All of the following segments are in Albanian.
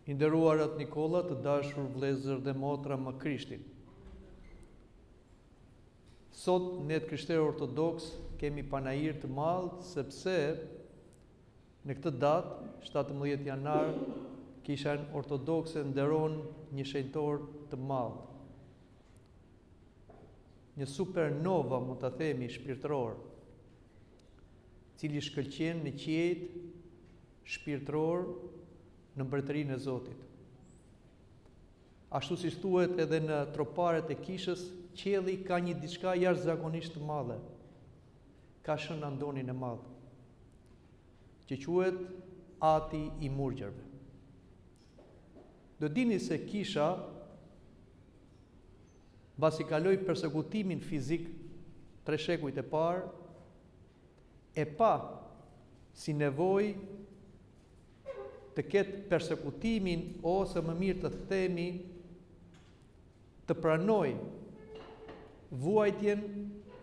I nderuarat Nikolla, të dashur vëllezër dhe motra më Krishtin. Sot ne të krishterë ortodoks kemi panajir të madh sepse në këtë datë, 17 janar, Kisha ortodokse nderon një shenjtor të madh. Një supernova, mund ta themi, shpirtëror, cili shkëlqen në qiejt shpirtëror në mbretërinë e Zotit. Ashtu si thuhet edhe në troparet e kishës, qielli ka një diçka jashtëzakonisht të madhe. Ka shënandonin e madh, që quhet Ati i murgjërve. Do dini se kisha, mbasi kaloi persekutimin fizik 3 shekujt e parë, e pa si nevojë të ketë persekutimin, ose më mirë të themi, të pranoj vuajtjen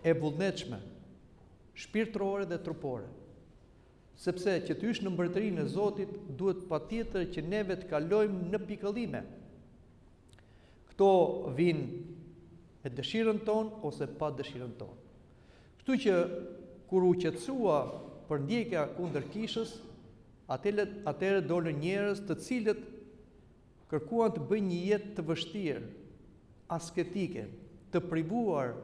e vullnetshme, shpirtërore dhe trupore. Sepse që të hysh në mbretërinë e Zotit, duhet patjetër që neve të kalojmë në pikëllime. Këto vinë me dëshirën tonë ose pa dëshirën tonë. Kështu që kur u qetësua për ndjekja kundër kishës, atëherë dolën njerëz të cilët kërkuan të bëjnë një jetë të vështirë, asketike, të privuar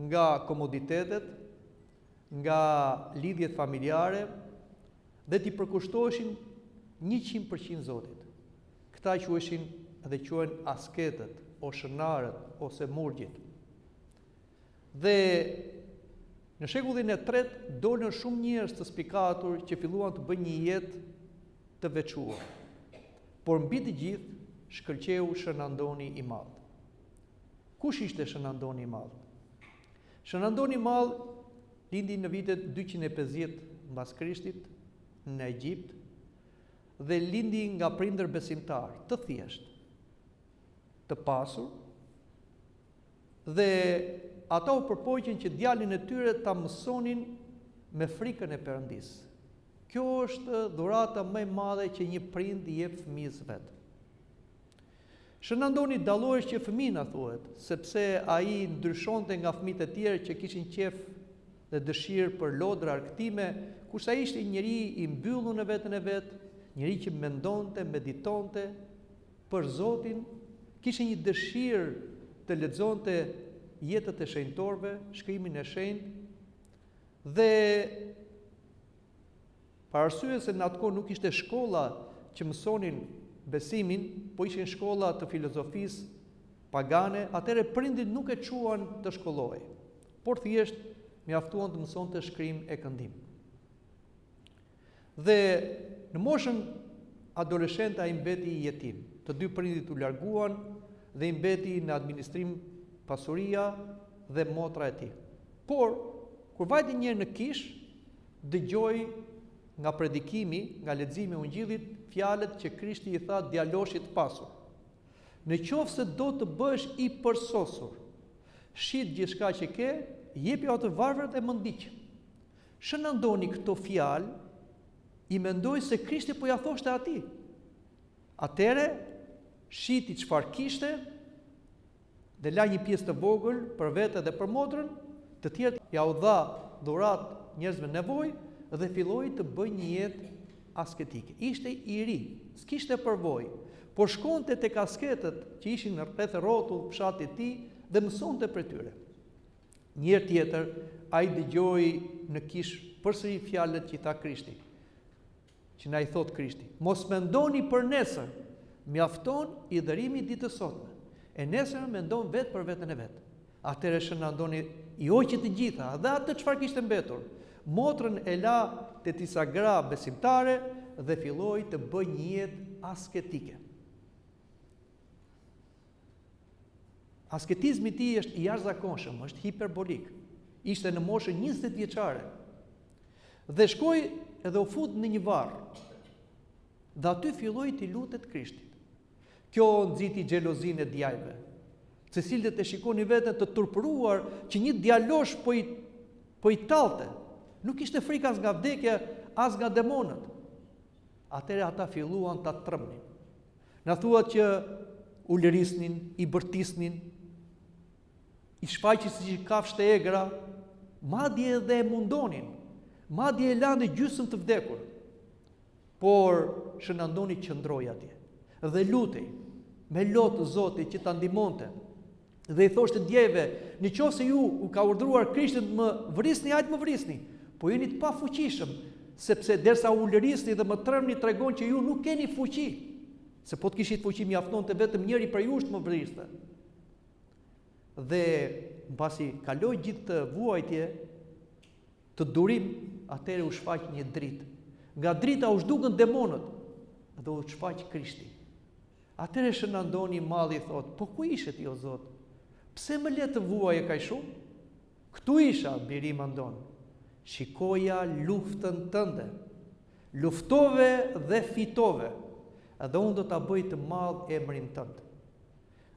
nga komoditetet, nga lidhjet familjare, dhe t'i përkushtoheshin 100% Zotit. Këta quheshin dhe quhen asketët, oshënarët, ose murgjit. Dhe në shekullin e 3 dolën shumë njerëz të spikatur që filluan të bëjnë një jetë të veçuar. Por mbi të gjithë shkëlqeu Shënandoni i Madh. Kush ishte Shënandoni i Madh? Shënandoni i Madh lindi në vitet 250 mbas Krishtit në Egjipt dhe lindi nga prindër besimtar, të thjesht, të pasur, dhe ata u përpoqen që djalin e tyre ta mësonin me frikën e Perëndis. Kjo është dhurata më e madhe që një prind i jep fëmijës vet. Shënandoni dallohej që fëmina, thuhet, sepse ai ndryshonte nga fëmijët e tjerë që kishin qef dhe dëshirë për lodra argëtime, kurse ai ishte njëri i mbyllur në veten e vet, njëri që mendonte, meditonte për Zotin, kishte një dëshirë të lexonte jetët e shenjtorëve, shkrimin e shenjtë, dhe për arsye se në atë kohë nuk ishte shkolla që mësonin besimin, po ishin shkolla të filozofisë pagane, atëherë prindit nuk e çuan të shkollohej, por thjesht mjaftuan të mësonte shkrim e këndim. Dhe në moshën adoleshente ai mbeti i jetim. Të dy prindit u larguan dhe i mbeti në administrim pasuria dhe motra e tij. Por kur vajti një herë në kish, dëgjoi nga predikimi, nga leximi i Ungjillit, fjalët që Krishti i tha djaloshit pasur: "Në qoftë se do të bësh i përsosur, shit gjithçka që ke, jepi ato të varfërt e më ndiq." Shënandoni këto fjalë, i mendoi se Krishti po ja thoshte atij. Atëre shiti çfarë kishte dhe la një pjesë të vogël për vete dhe për motrën, të tjerët ja u dha dhurat njerëzve nevojë dhe filloi të bëjë një jetë asketike. Ishte i ri, s'kishte përvojë, por shkonte tek asketët që ishin rreth rrotull fshatit të tij dhe mësonte prej tyre. Një herë tjetër ai dëgjoi në kish përsëri fjalët që i tha Krishti, që na i thot Krishti: "Mos mendoni për nesër, mjafton i dërimi ditës sotme. E nesër mendon vetë për veten e vet." Atëherë Shënandoni i hoqi të gjitha, dhe atë çfarë kishte mbetur, motrën e la te disa gra besimtare dhe filloi të bëjë një jetë asketike. Asketizmi i tij është i jashtëzakonshëm, është hiperbolik. Ishte në moshën 20 vjeçare. Dhe shkoi edhe u fut në një varr. Dhe aty filloi t'i lutet Krishtit. Kjo nxiti xhelozinë e djajve, se cilët e shikoni veten të turpëruar që një djalosh po i tallte. Nuk ishte frikë as nga vdekja, as nga demonët. Atëherë ata filluan ta trëmnin. Na thuat që u lërisnin, i bërtisnin, i shfaqin si kafshë të egra, madje edhe e mundonin, madje e lanë gjysmë të vdekur. Por Shënandoni qëndroi atje dhe lutej me lotë Zotit që ta ndihmonte. Dhe i thoshte djeve, nëse ju u ka urdhëruar Krishti të më vrisni, hajtë më vrisni, po jeni të pafuqishëm, sepse derisa u lërisni dhe më tremni tregon që ju nuk keni fuqi. Se po të kishit fuqi mjaftonte vetëm njëri prej jush të më vriste. Dhe mbasi kaloi gjithë të vuajtje, të durim, atëherë u shfaq një dritë. Nga drita u zhdukën demonët dhe u shfaq Krishti. Atëherë Shënandoni i Madh i thot, po ku ishe ti o Zot? Pse më le të vuaje kaq shumë? Ktu isha, biri mandon. Shikoja luftën tënde. Luftove dhe fitove. Edhe unë do ta bëj të madh emrin tënd.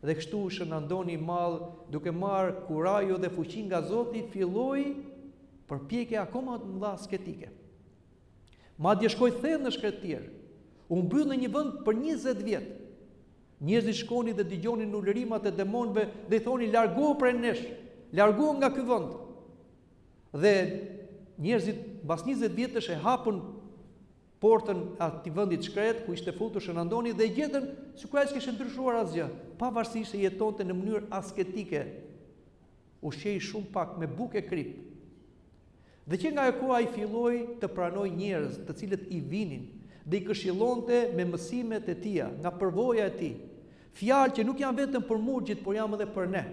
Dhe kështu Shënandoni i Madh, duke marrë kurajo dhe fuqi nga Zoti, filloi përpjekje akoma të mëdha asketike. Madje shkoi thellë në shkretir. U mbyll në një vend për 20 vjet. Njerëzit shkonin dhe dëgjonin ulërimat e demonëve dhe i thonin largohu prej nesh, largohu nga ky vend. Dhe njerëzit mbas 20 vjetësh e hapën portën atij vendi të shkret ku ishte futur Shënandoni dhe gjetën sikur ai s'kishte ndryshuar asgjë, pavarësisht se jetonte në mënyrë asketike. Ushqej shumë pak me bukë e krip. Dhe që nga e koha i filloi të pranoj njerëz të cilët i vinin dhe i këshillonte me mësimet e tija, nga përvoja e tij. Fjalë që nuk janë vetëm për murgjit, por janë edhe për ne.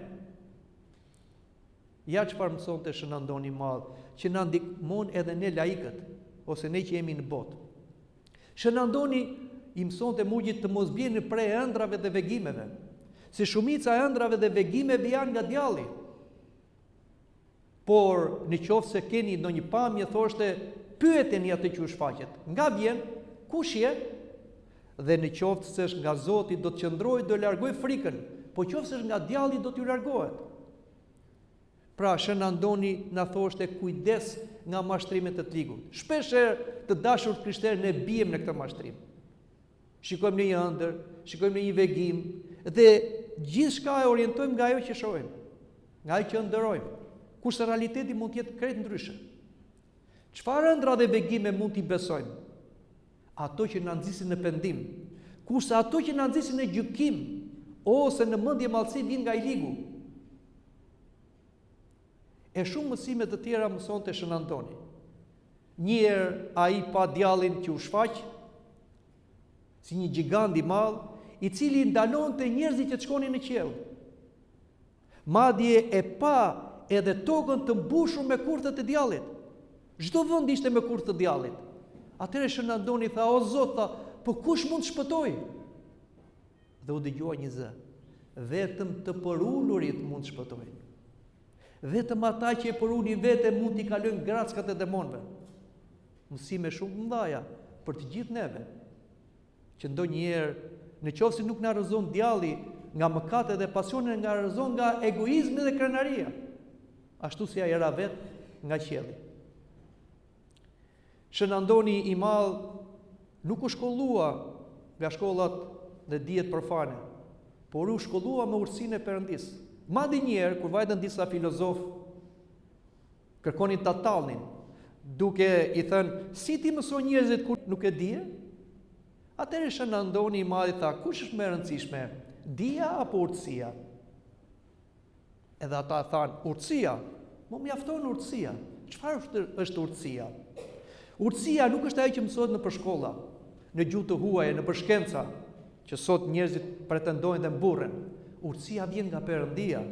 Ja çfarë mësonte Shënandoni i Madh, që na ndihmon edhe ne laikët, ose ne që jemi në botë. Shënandoni i mësonte murgjit të mos bjenë prej ëndrave dhe vegimeve, se shumica e ëndrave dhe vegimeve janë nga djalli. Por në qoftë se keni ndonjë pamje, thoshte, pyeteni atë që u shfaqet. Nga vjen, kush je? Dhe në qoftë se është nga Zoti do të qëndrojë, do largoj frikën, po qoftë se është nga djalli do t'ju largohet. Pra Shënandoni na thoshte kujdes nga mashtrimet e ligut. Shpesh të dashur krishterë ne bijem në këtë mashtrim. Shikojmë në një ëndër, shikojmë në një vegim dhe gjithçka e orientojmë nga ajo që shohim, nga ajo që ëndërrojmë. Kurse realiteti mund të jetë krejt ndryshe. Çfarë ëndra dhe vegime mund t'i besojmë? Ato që na nxisin në pendim, kurse ato që na nxisin në gjykim ose në mendje mallësi vijnë nga i ligu. E shumë mësime të tjera mësonte Shënandoni. Njëherë ai pa djallin që u shfaq, si një gjigant i madh, i cili ndalonte njerëzit që të shkonin në qiell. Madje e pa edhe tokën të mbushur me kurthët e djallit. Çdo vend ishte me kurth të djallit. Atëherë Shënandoni tha, o Zot, tha, po kush mund të shpëtojë? Dhe u dëgjua një zë. Vetëm të përulurit mund të shpëtojnë. Vetëm ata që e përulin vete mund t'i kalojnë grackat e demonëve. Mësime shumë të mëdha për të gjithë neve. Që ndonjëherë, në qoftë se nuk na rrëzon djalli nga mëkatet dhe pasionet, nga rrëzon nga egoizmi dhe krenaria. Ashtu si ai era vetë nga qielli. Shënandoni i Madh nuk u shkollua nga shkollat dhe dijet profane, por u shkollua me urtësinë e Perëndis. Madje një herë kur vajtën disa filozof kërkonin ta tallnin, duke i thënë, si ti mëson njerëzit kur nuk e dije? Atëherë Shënandoni i Madh i tha, kush është më e rëndësishme, dija apo urtësia? Edhe ata thanë, urtësia. Mo mjafton urtësia. Çfarë është urtësia? Urtësia nuk është ajo që mësohet në shkolla, në gjuhë të huaja, në shkenca, që sot njerëzit pretendojnë dhe mburren. Urtësia vjen nga Perëndia,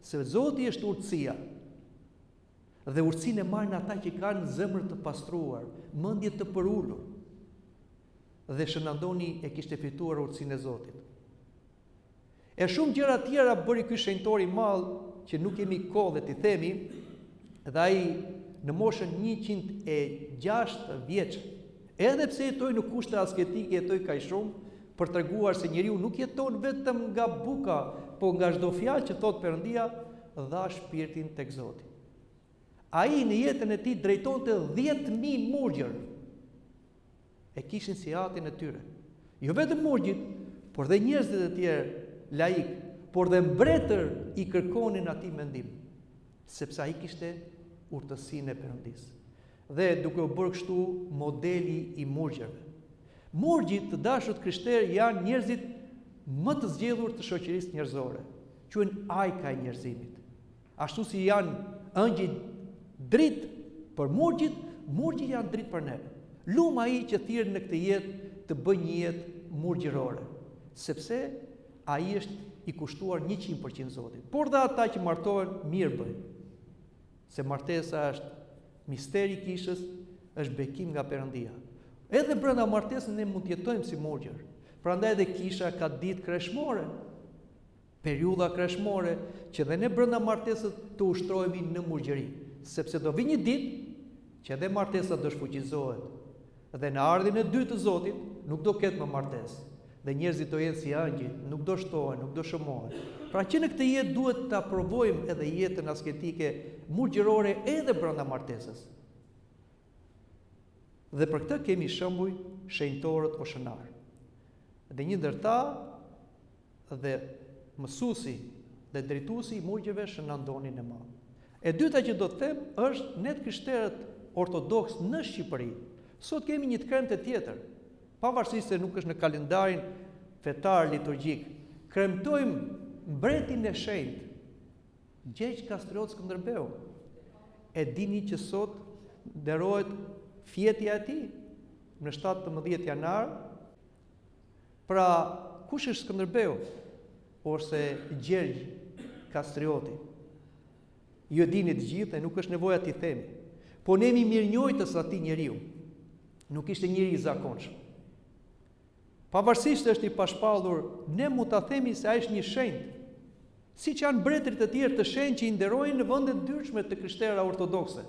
se Zoti është urtësia. Dhe urtësinë e marrin ata që kanë zemër të pastruar, mendje të përulur. Dhe Shënandoni e kishte fituar urtësinë e Zotit. E shumë gjëra tjera bëri ky shenjtor i madh që nuk kemi kohë dhe t'i themi, dhe ai në moshën 106 vjeç, edhe pse jetoi në kushte asketike, jetoi kaq shumë për treguar se njeriu nuk jeton vetëm nga buka, po nga çdo fjalë që thot Perëndia, dha shpirtin tek Zoti. Ai në jetën e tij drejtonte 10.000 murgjër. E kishin si atin e tyre. Jo vetëm murgjit, por dhe njerëzit e tjerë laik, por dhe mbretër i kërkonin atij mendim, sepse ai kishte urtësinë e Perëndis. Dhe duke u bërë kështu modeli i murgjërve. Murgjit, të dashur krishterë, janë njerëzit më të zgjedhur të shoqërisë njerëzore. Quhen ajka e njerëzimit. Ashtu si janë ëngjit dritë për murgjit, murgjit janë dritë për ne. Lum ai që thirr në këtë jetë të bëjë një jetë murgjërore, sepse ai është i kushtuar 100% Zotit. Por dhe ata që martohen mirë bëjnë, se martesa është misteri i kishës, është bekim nga Perëndia. Edhe brenda martesës ne mund të jetojmë si murgjër. Prandaj edhe kisha ka ditë kreshmore, periudha kreshmore, që dhe ne brenda martesës të ushtrohemi në murgjëri, sepse do vi një ditë që edhe martesa do shfuqizohet. Dhe në ardhin e dytë të Zotit nuk do ketë më martesë. Dhe njerëzit do jenë si angjëj, nuk do shtohen, nuk do shëmohen. Pra që në këtë jetë duhet ta provojmë edhe jetën asketike murgjërore edhe brenda martesës. Dhe për këtë kemi shembuj shenjtorët oshënar. Dhe një ndër ta dhe mësuesi dhe drejtuesi i murgjëve Shënon Antoni në Madh. E dyta që do të them është ne krishterët ortodoks në Shqipëri. Sot kemi një kremte tjetër, pavarësisht se nuk është në kalendarin fetar liturgjik. Kremtojmë mbretin e shenjtë, Gjergj Kastriot Skënderbeu. E dini që sot nderohet fjetja e tij në 17 janar. Pra, kush është Skënderbeu? Ose Gjergj Kastrioti. Ju e dini të gjithë e nuk është nevoja t'i themi. Po ne jemi mirënjohës atij njeriu. Nuk ishte njeri i zakonshëm. Pavarësisht është i pashpallur, ne mund ta themi se ai është një shenjtë. Siç janë mbretërit të tjerë të shenjtë që i nderojnë në vende të ndryshme të krishterëve ortodokse,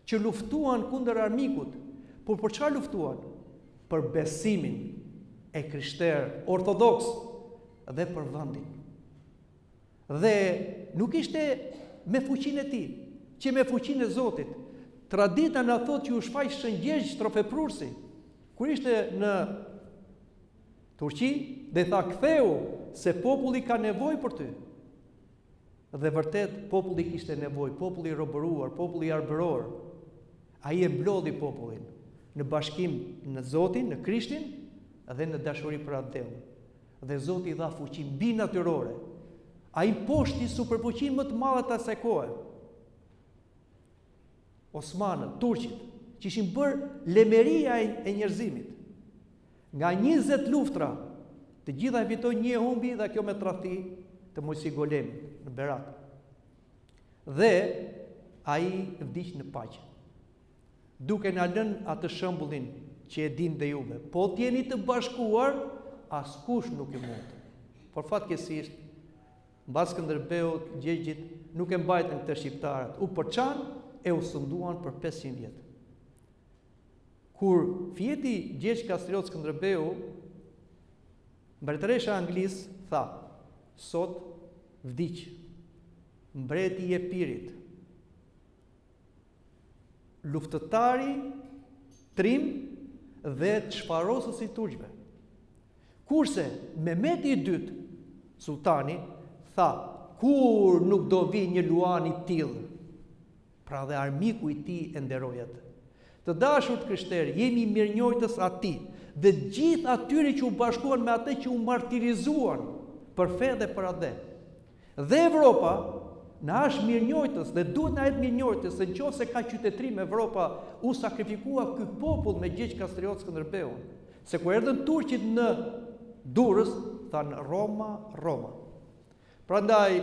që luftuan kundër armikut. Por për çfarë luftuan? Për besimin e krishterë ortodoks dhe për vendin. Dhe nuk ishte me fuqinë e tij, që me fuqinë e Zotit. Tradita na thotë që u shfaq Shën Gjergj trofeprursi, kur ishte në Turqi, dhe tha ktheu se populli ka nevojë për ty. Dhe vërtet populli kishte nevojë, populli i robëruar, populli i arbëror. Ai e mblodhi popullin në bashkim në Zotin, në Krishtin dhe në dashuri për atë. Dhe Zoti i dha fuqi mbi natyrore. Ai poshti superfuqinë më të madhe të asaj kohe. Osmanët, turqit, që ishin bërë lemeria e njerëzimit. Nga 20 luftra, të gjitha e fitojnë një humbi dhe kjo me tradhti të Mojsi Golemit në Berat. Dhe ai vdiq në paqe. Duke na lënë atë shembullin që e din dhe juve. Po t'jeni të bashkuar, askush nuk i mund. Por fatkeqësisht, mbas Skënderbeut, Gjergjit nuk e mbajtën këtë shqiptarët. U përçan e u sunduan për 500 vjet. Kur fjeti Gjergj Kastriot Skënderbeu, mbretëresha anglisë tha, sot vdiq mbreti i Epirit, luftëtari trim dhe çfarosës i turqve. Kurse Mehmeti i dytë, sultani, tha, kur nuk do vi një luan i tillë. Pra dhe armiku i tij e nderoi atë. Të dashur të krishterë, jemi mirënjohës atij dhe gjithë atyre që u bashkuan me atë që u martirizuan për fe dhe për atë. Dhe Evropa na është mirënjohës dhe duhet na jetë mirënjohës, se nëse ka qytetërim Evropa, u sakrifikua ky popull me Gjergj Kastriot Skënderbeu. Se kur erdhën turqit në Durrës, thanë Roma, Roma. Prandaj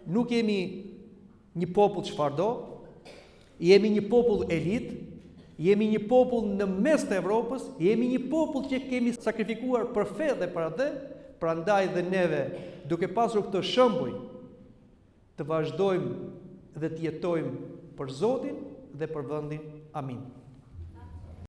nuk jemi një popull çfarëdo, jemi një popull elit, jemi një popull në mes të Evropës, jemi një popull që kemi sakrifikuar për fe dhe për atë, prandaj dhe neve, duke pasur këtë shembull, të vazhdojmë dhe të jetojmë për Zotin dhe për vendin. Amin.